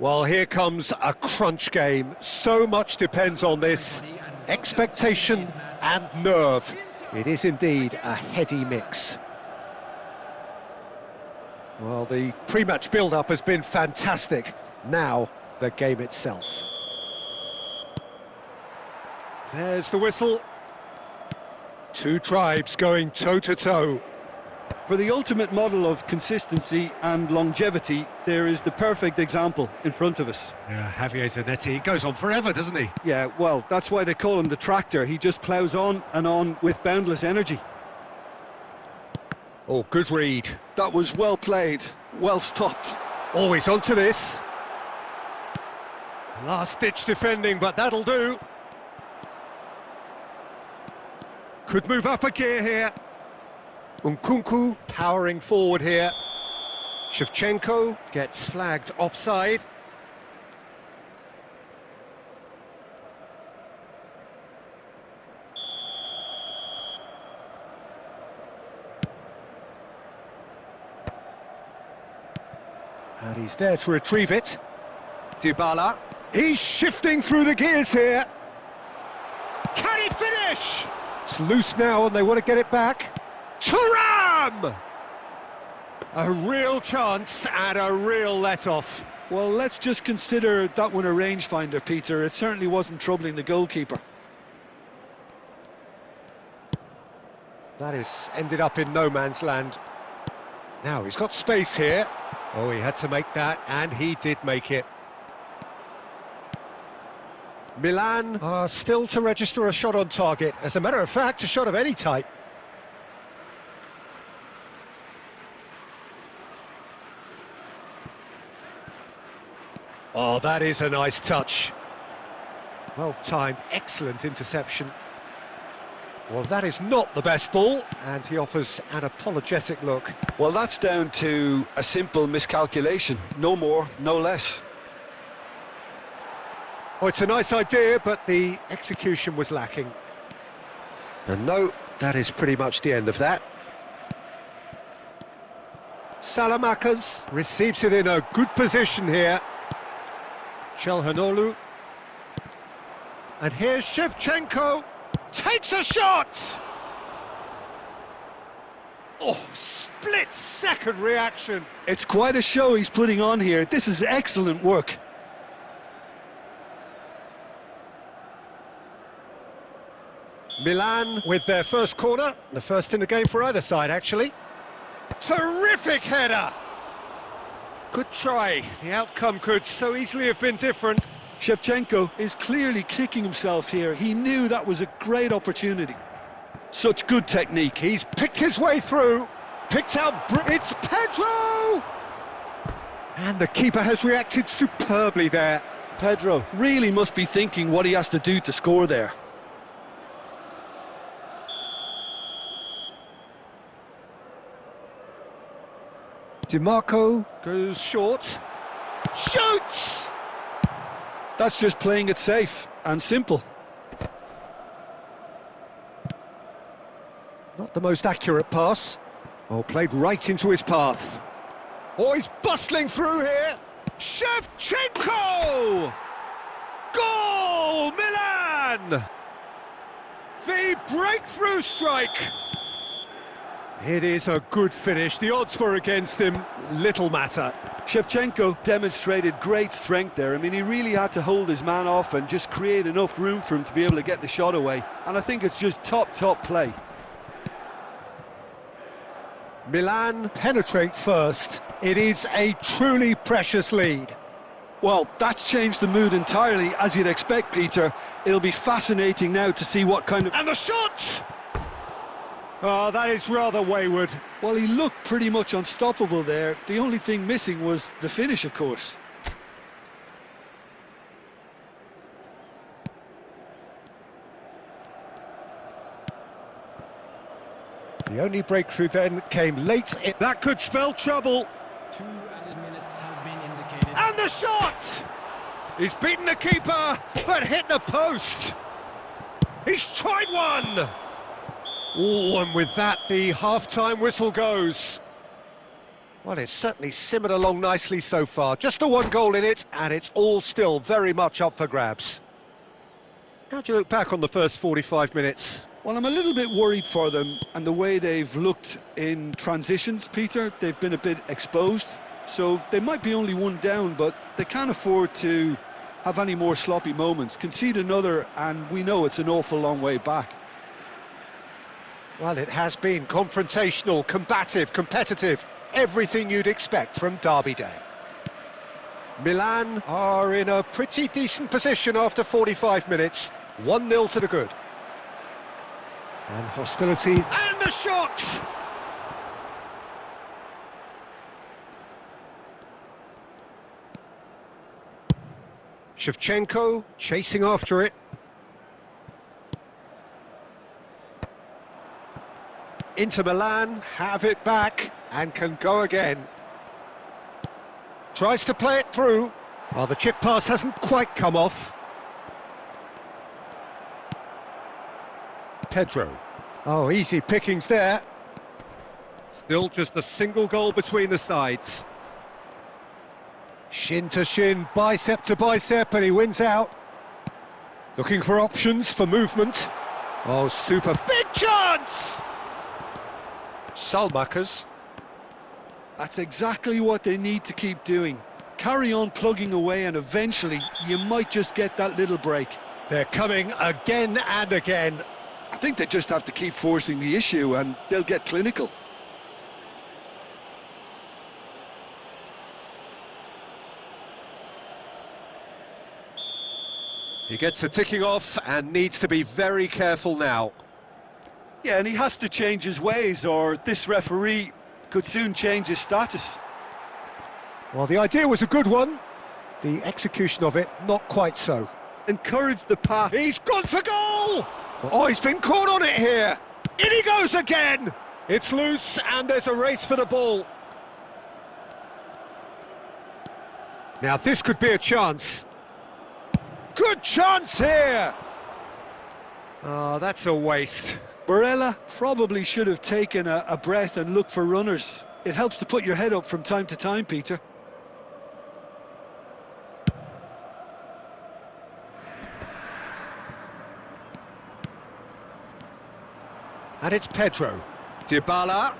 Well, here comes a crunch game. So much depends on this. Expectation and nerve. It is indeed a heady mix. Well, the pre-match build-up has been fantastic. Now, the game itself. There's the whistle. Two tribes going toe-to-toe. For the ultimate model of consistency and longevity, there is the perfect example in front of us. Yeah, Javier Zanetti goes on forever, doesn't he? Yeah, well, that's why they call him the tractor. He just ploughs on and on with boundless energy. Oh, good read. That was well played, well stopped. Always onto this. Last-ditch defending, but that'll do. Could move up a gear here. Nkunku powering forward here. Shevchenko gets flagged offside. And he's there to retrieve it. Dybala. He's shifting through the gears here. Can he finish? It's loose now and they want to get it back. Thuram! A real chance and a real let-off. Well, let's just consider that one a rangefinder, Peter. It certainly wasn't troubling the goalkeeper. That is ended up in no man's land. Now he's got space here. Oh, he had to make that, and he did make it. Milan are still to register a shot on target. As a matter of fact, a shot of any type. Oh, that is a nice touch. Well timed, excellent interception. Well, that is not the best ball, and he offers an apologetic look. Well, that's down to a simple miscalculation. No more, no less. Oh, it's a nice idea, but the execution was lacking. And no, that is pretty much the end of that. Salamakas receives it in a good position here. Çalhanoğlu. And here's Shevchenko. Takes a shot! Oh, split-second reaction. It's quite a show he's putting on here. This is excellent work. Milan with their first corner. The first in the game for either side, actually. Terrific header! Good try. The outcome could so easily have been different. Shevchenko is clearly kicking himself here. He knew that was a great opportunity. Such good technique. He's picked his way through. Picked out... It's Pedro! And the keeper has reacted superbly there. Pedro really must be thinking what he has to do to score there. DiMarco goes short. Shoots! That's just playing it safe and simple. Not the most accurate pass. Oh, played right into his path. Oh, he's bustling through here. Shevchenko! Goal, Milan! The breakthrough strike. It is a good finish. The odds were against him. Little matter. Shevchenko demonstrated great strength there. I mean, he really had to hold his man off and just create enough room for him to be able to get the shot away. And I think it's just top play. Milan penetrate first. It is a truly precious lead. Well, that's changed the mood entirely, as you'd expect, Peter. It'll be fascinating now to see what kind of... And the shot! Oh, that is rather wayward. Well, he looked pretty much unstoppable there. The only thing missing was the finish, of course. The only breakthrough then came late. That could spell trouble. 2 added minutes has been indicated. And the shot! He's beaten the keeper, but hit the post. He's tried one! Oh, and with that, the half-time whistle goes. Well, it's certainly simmered along nicely so far. Just the one goal in it, and it's all still very much up for grabs. How do you look back on the first 45 minutes? Well, I'm a little bit worried for them and the way they've looked in transitions, Peter. They've been a bit exposed, so they might be only one down, but they can't afford to have any more sloppy moments. Concede another, and we know it's an awful long way back. Well, it has been confrontational, combative, competitive, everything you'd expect from Derby Day. Milan are in a pretty decent position after 45 minutes. 1-0 to the good. And hostility. And the shot! Shevchenko chasing after it. Inter Milan have it back and can go again. Tries to play it through. Well, the chip pass hasn't quite come off. Pedro. Oh, easy pickings there. Still just a single goal between the sides. Shin to shin, bicep to bicep, and he wins out. Looking for options for movement. Oh, super. Big chance! Salmakers. That's exactly what they need to keep doing. Carry on plugging away, and eventually you might just get that little break. They're coming again and again. I think they just have to keep forcing the issue and they'll get clinical. He gets a ticking off and needs to be very careful now. Yeah, and he has to change his ways, or this referee could soon change his status. Well, the idea was a good one. The execution of it, not quite so. Encourage the pass. He's gone for goal! Oh, he's been caught on it here. In he goes again! It's loose and there's a race for the ball. Now this could be a chance. Good chance here! Oh, that's a waste. Barella probably should have taken a breath and looked for runners. It helps to put your head up from time to time, Peter. And it's Pedro. Dybala.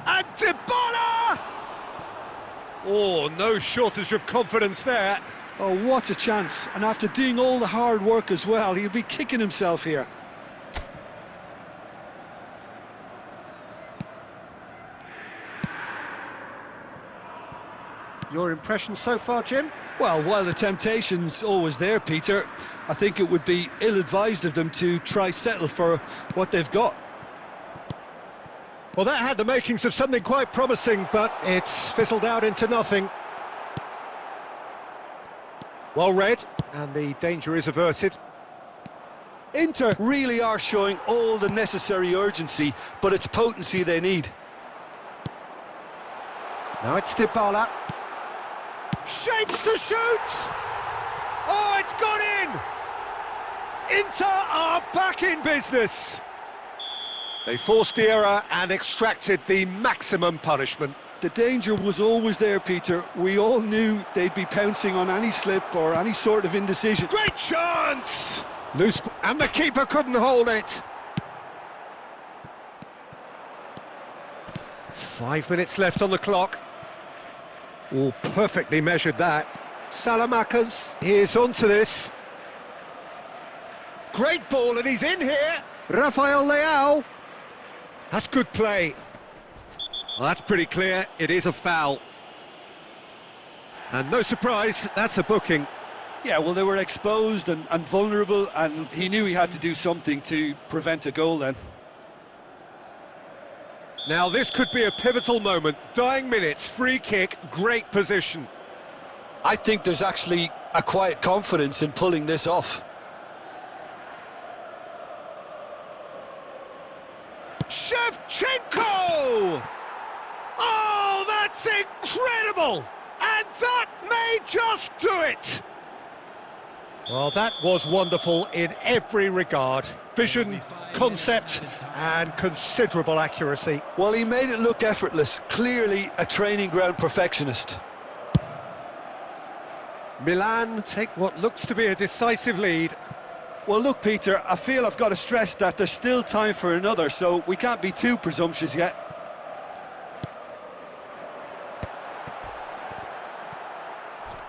And Dybala! Oh, no shortage of confidence there. Oh, what a chance. And after doing all the hard work as well, he'll be kicking himself here. Your impression so far, Jim? Well, while the temptation's always there, Peter, I think it would be ill-advised of them to try settle for what they've got. Well, that had the makings of something quite promising, but it's fizzled out into nothing. Well read, and the danger is averted. Inter really are showing all the necessary urgency, but it's potency they need. Now it's Dybala. Shapes to shoot! Oh, it's gone in! Inter are back in business. They forced the error and extracted the maximum punishment. The danger was always there, Peter. We all knew they'd be pouncing on any slip or any sort of indecision. Great chance! Loose, and the keeper couldn't hold it. 5 minutes left on the clock. Oh, perfectly measured that. Salamakers is onto this. Great ball, and he's in here. Rafael Leao. That's good play. Well, that's pretty clear. It is a foul. And no surprise, that's a booking. Yeah, well, they were exposed and vulnerable, and he knew he had to do something to prevent a goal then. Now this could be a pivotal moment. Dying minutes, free kick, great position. I think there's actually a quiet confidence in pulling this off. Shevchenko! Oh, that's incredible! And that may just do it! Well, that was wonderful in every regard. vision, concept and considerable accuracy. Well, he made it look effortless, clearly a training ground perfectionist. Milan take what looks to be a decisive lead. Well, look, Peter, I feel I've got to stress that there's still time for another, so we can't be too presumptuous yet.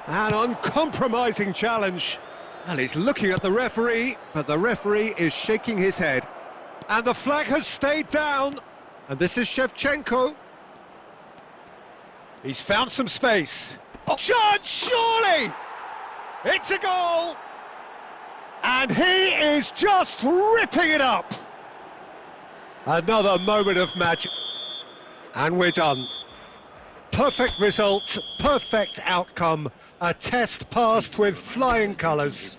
An uncompromising challenge. Well, he's looking at the referee, but the referee is shaking his head. And the flag has stayed down. And this is Shevchenko. He's found some space. Oh, shot, surely! It's a goal! And he is just ripping it up! Another moment of magic. And we're done. Perfect result, perfect outcome, a test passed with flying colours.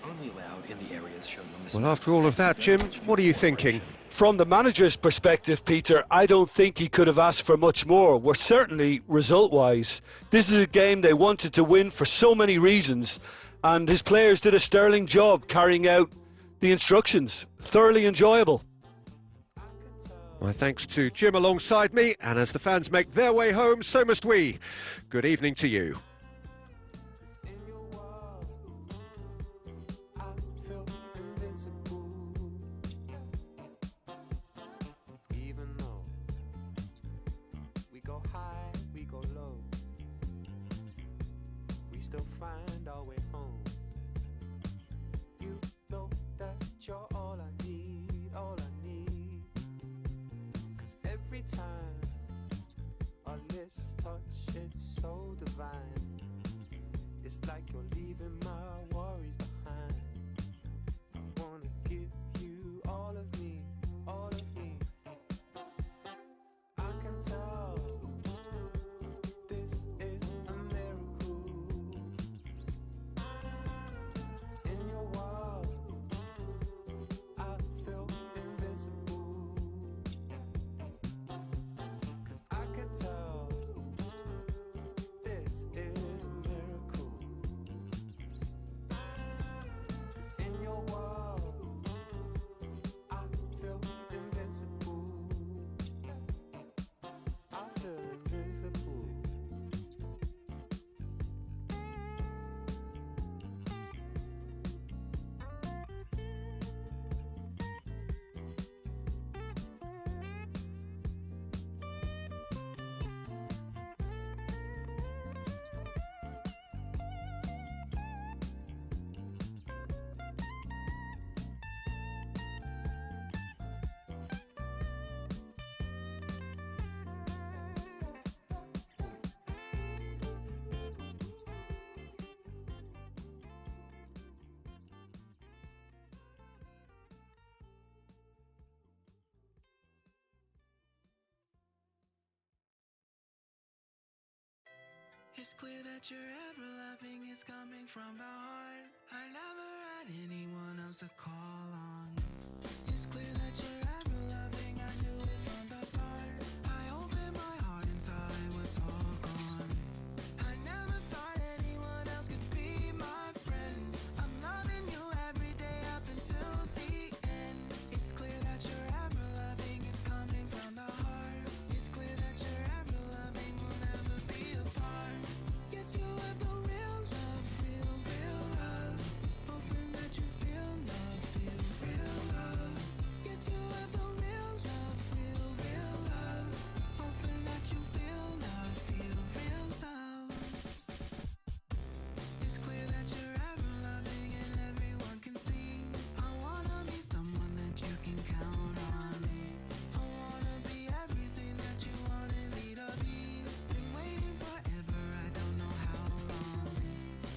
Well, after all of that, Jim, what are you thinking? From the manager's perspective, Peter, I don't think he could have asked for much more. Well, certainly result-wise. This is a game they wanted to win for so many reasons, and his players did a sterling job carrying out the instructions. Thoroughly enjoyable. My thanks to Jim alongside me, and as the fans make their way home, so must we. Good evening to you. Even though we go high, we go low, we still find our way home. You know that you're all I need, all I need. 'Cause every time our lips touch, it's so divine. It's like you're leaving my worries behind. I wanna give you all of me, all of me. I can tell this is a miracle. In your world, I feel invincible. 'Cause I can tell this is a miracle. 'Cause in your world, I feel invincible. I feel invincible. It's clear that your ever loving is coming from the heart. I never had anyone else to call on. It's clear that you're ever loving, I knew it from the start. I opened my heart and saw it was all gone. I never thought anyone else could be my friend. I'm loving you every day up until the end. It's clear that you're ever loving, it's coming from the heart. It's clear that you're ever loving, we'll never be apart. Yes, you have the real love, real love. Hoping that you feel love, feel real love. Yes, you have the real love, real love. Hoping that you feel love, feel real love. It's clear that you're ever loving and everyone can see. I wanna be someone that you can count on. I wanna be everything that you wanted me to be. Been waiting forever, I don't know how long.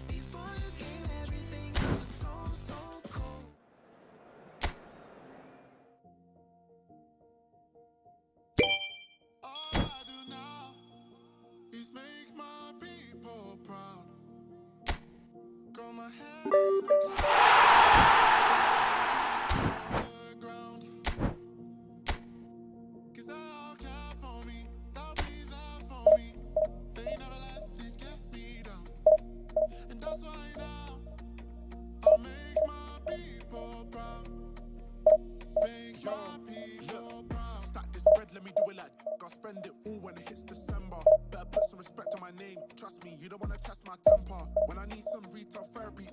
Before you came, everything else was so cold. All I do now is make my people proud. Got my head in the ground. 'Cause they all care for me, they'll be there for me. They never let this get me down. And that's why now I'll make my people proud. All when it hits December. Better put some respect on my name. Trust me, you don't wanna test my temper. When I need some retail therapy,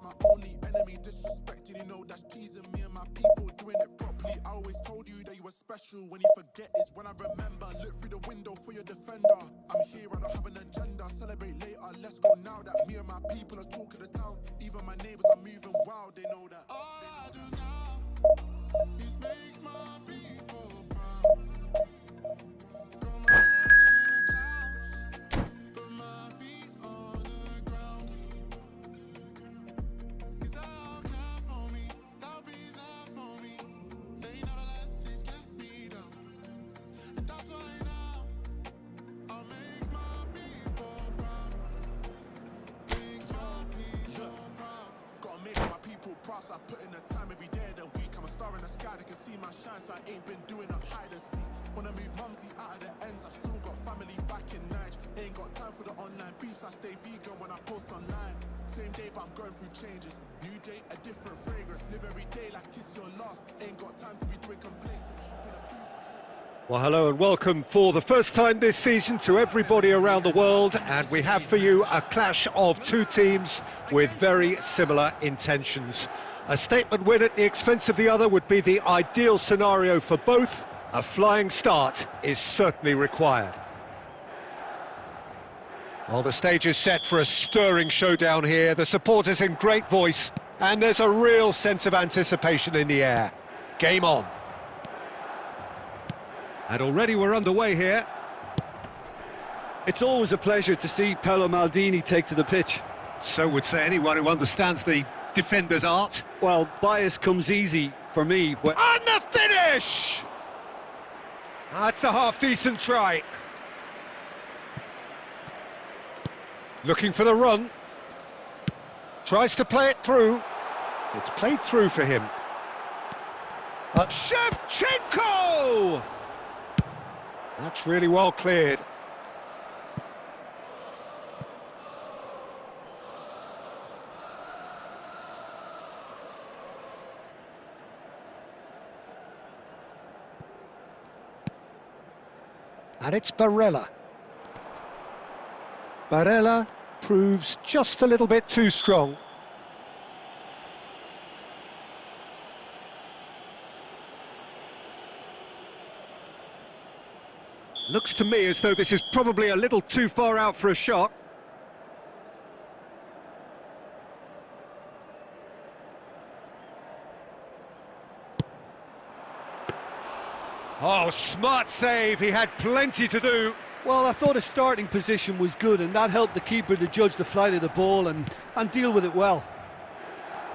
my only enemy disrespecting, you know that's teasing me and my people doing it properly. I always told you that you were special. When you forget is when I remember. Look through the window for your defender. I'm here, I don't have an agenda. Celebrate later, let's go now that me and my people are talking the town. Even my neighbors are moving wild, they know that. All I do now is make my people proud. Got my head in the clouds, but my feet on the ground. 'Cause they'll care for me, they'll be there for me. They never let this get me down. And that's why now I'll make my people proud. Make my people proud. Gotta make my people proud, so I put in the time every day of the week. I'm a star in the sky, they can see my shine, so I ain't been doing up hide and seek. Wanna move mumsy out of the ends, I've still got family back in Niger. Ain't got time for the online beef, so I stay vegan when I post online. Same day, but I'm going through changes. New day, a different fragrance. Live every day like it's your last. Ain't got time to be doing complacent. Hop in a booth. Well, hello and welcome for the first time this season to everybody around the world, and we have for you a clash of two teams with very similar intentions. A statement win at the expense of the other would be the ideal scenario for both. A flying start is certainly required. Well, the stage is set for a stirring showdown here. The supporters in great voice, and there's a real sense of anticipation in the air. Game on. And already we're underway here. It's always a pleasure to see Paolo Maldini take to the pitch. So would say anyone who understands the defender's art. Well, bias comes easy for me. On the finish! That's a half-decent try. Looking for the run. Tries to play it through. It's played through for him. Shevchenko! That's really well cleared. And it's Barella. Barella proves just a little bit too strong. Looks to me as though this is probably a little too far out for a shot. Oh, smart save, he had plenty to do. Well, I thought his starting position was good, and that helped the keeper to judge the flight of the ball and deal with it well.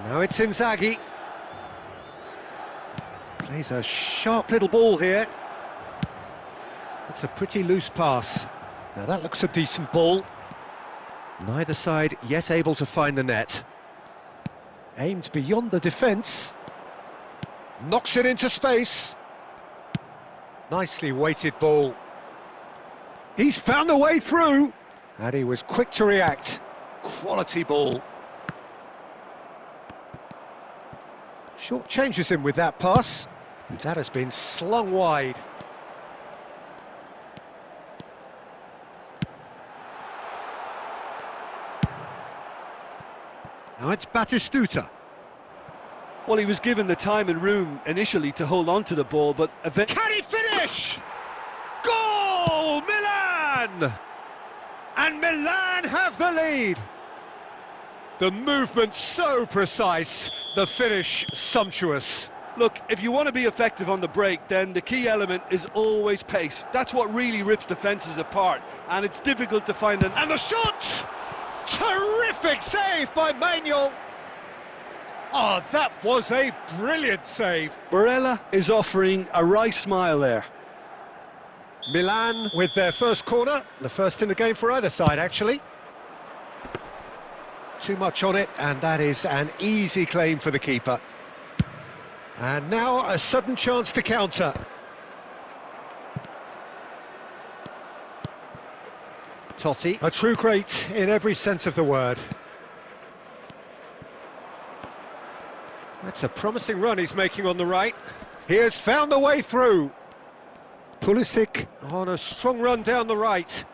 Now it's Inzaghi. Plays a sharp little ball here. It's a pretty loose pass. Now that looks a decent ball. Neither side yet able to find the net. Aimed beyond the defence. Knocks it into space. Nicely weighted ball. He's found a way through. And he was quick to react. Quality ball. Short changes him with that pass. And that has been slung wide. Now it's Batistuta. Well, he was given the time and room initially to hold on to the ball, but eventually... Can he finish? Goal! Milan! And Milan have the lead. The movement so precise, the finish sumptuous. Look, if you want to be effective on the break, then the key element is always pace. That's what really rips defences apart, and it's difficult to find an... And the shot! Terrific save by Manuel. Oh, that was a brilliant save. Barella is offering a wry smile there. Milan with their first corner, the first in the game for either side, actually. Too much on it, and that is an easy claim for the keeper. And now a sudden chance to counter. Totti, a true great in every sense of the word. That's a promising run he's making on the right. He has found the way through. Pulisic on a strong run down the right.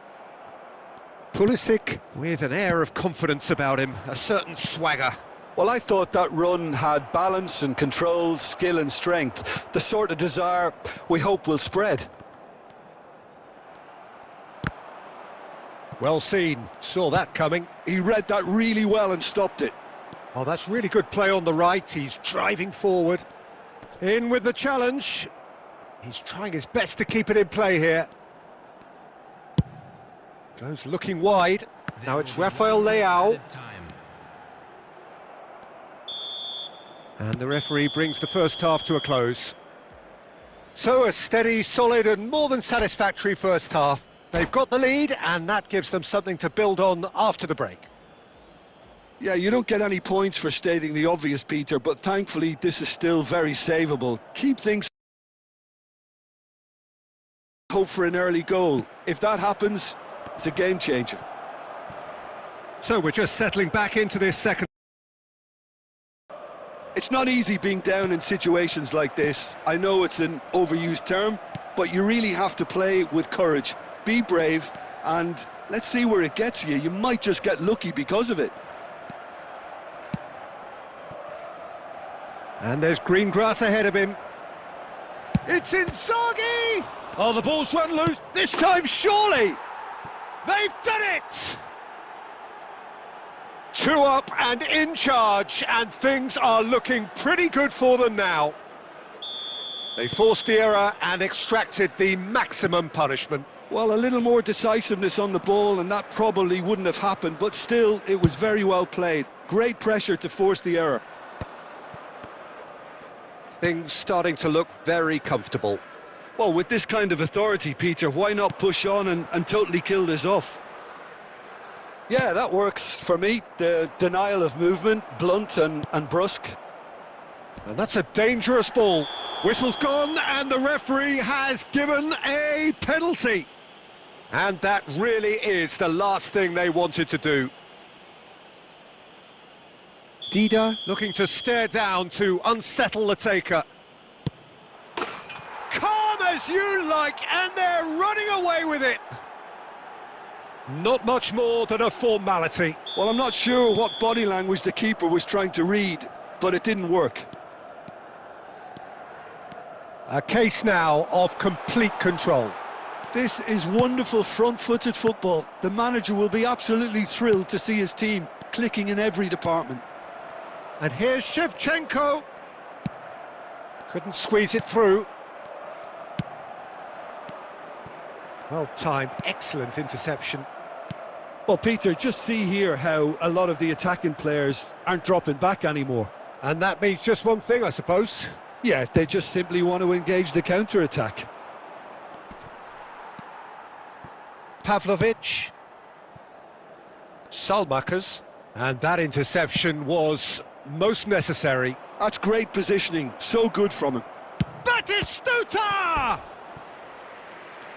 Pulisic with an air of confidence about him, a certain swagger. Well, I thought that run had balance and control, skill and strength. The sort of desire we hope will spread. Well seen, saw that coming. He read that really well and stopped it. Oh, that's really good play on the right. He's driving forward. In with the challenge. He's trying his best to keep it in play here. Goes looking wide. Now it's Rafael Leao. And the referee brings the first half to a close. So a steady, solid and more than satisfactory first half. They've got the lead and that gives them something to build on after the break. Yeah, you don't get any points for stating the obvious, Peter, but thankfully this is still very savable. Keep things... Hope for an early goal. If that happens, it's a game changer. So we're just settling back into this second. It's not easy being down in situations like this. I know it's an overused term, but you really have to play with courage. Be brave, and let's see where it gets you. You might just get lucky because of it. And there's green grass ahead of him. It's Inzaghi! Oh, the ball's run loose. This time, surely! They've done it! 2 up and in charge, and things are looking pretty good for them now. They forced the error and extracted the maximum punishment. Well, a little more decisiveness on the ball, and that probably wouldn't have happened, but still, it was very well played. Great pressure to force the error. Things starting to look very comfortable. Well, with this kind of authority, Peter, why not push on and totally kill this off? Yeah, that works for me. The denial of movement, blunt and brusque. And that's a dangerous ball. Whistle's gone and the referee has given a penalty. And that really is the last thing they wanted to do. Dida looking to stare down to unsettle the taker. Calm as you like, and they're running away with it. Not much more than a formality. Well, I'm not sure what body language the keeper was trying to read, but it didn't work. A case now of complete control. This is wonderful front-footed football. The manager will be absolutely thrilled to see his team clicking in every department. And here's Shevchenko. Couldn't squeeze it through. Well timed, excellent interception. Well, Peter, just see here how a lot of the attacking players aren't dropping back anymore. And that means just one thing, I suppose. Yeah, they just simply want to engage the counter-attack. Pavlovic. Salmakers. And that interception was most necessary. That's great positioning, so good from him. Batistuta!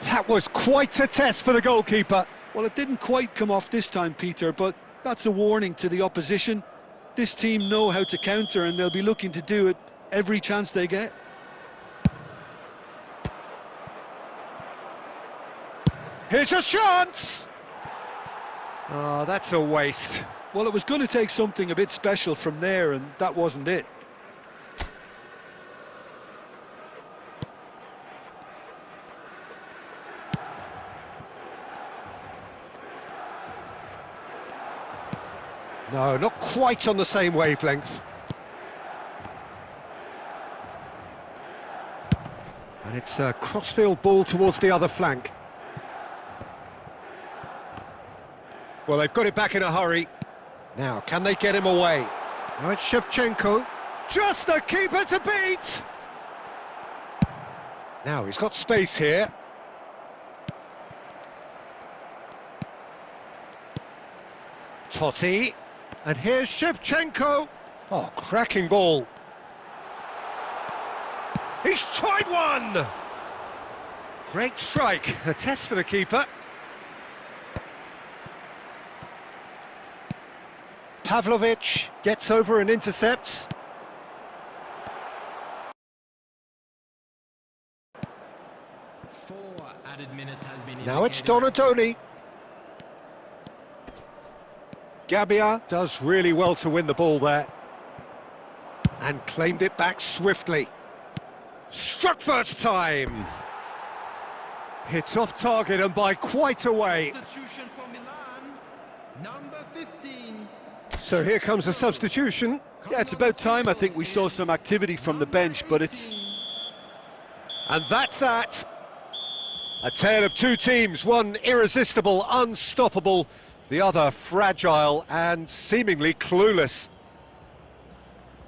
That was quite a test for the goalkeeper. Well, it didn't quite come off this time, Peter, but that's a warning to the opposition. This team know how to counter and they'll be looking to do it every chance they get. Here's a chance! Oh, that's a waste. Well, it was going to take something a bit special from there, and that wasn't it. No, not quite on the same wavelength. And it's a crossfield ball towards the other flank. Well, they've got it back in a hurry. Now, can they get him away? Now it's Shevchenko. Just the keeper to beat! Now, he's got space here. Totti. And here's Shevchenko. Oh, cracking ball. He's tried one! Great strike. A test for the keeper. Pavlovic gets over and intercepts. Now it's indicated. Donadoni. Gabbia does really well to win the ball there. And claimed it back swiftly. Struck first time. Hits off target and by quite a way. Substitution for Milan, number 15. So here comes a substitution. Yeah, it's about time I think we saw some activity from the bench, but it's... And that's that. A tale of two teams, one irresistible, unstoppable, the other fragile and seemingly clueless.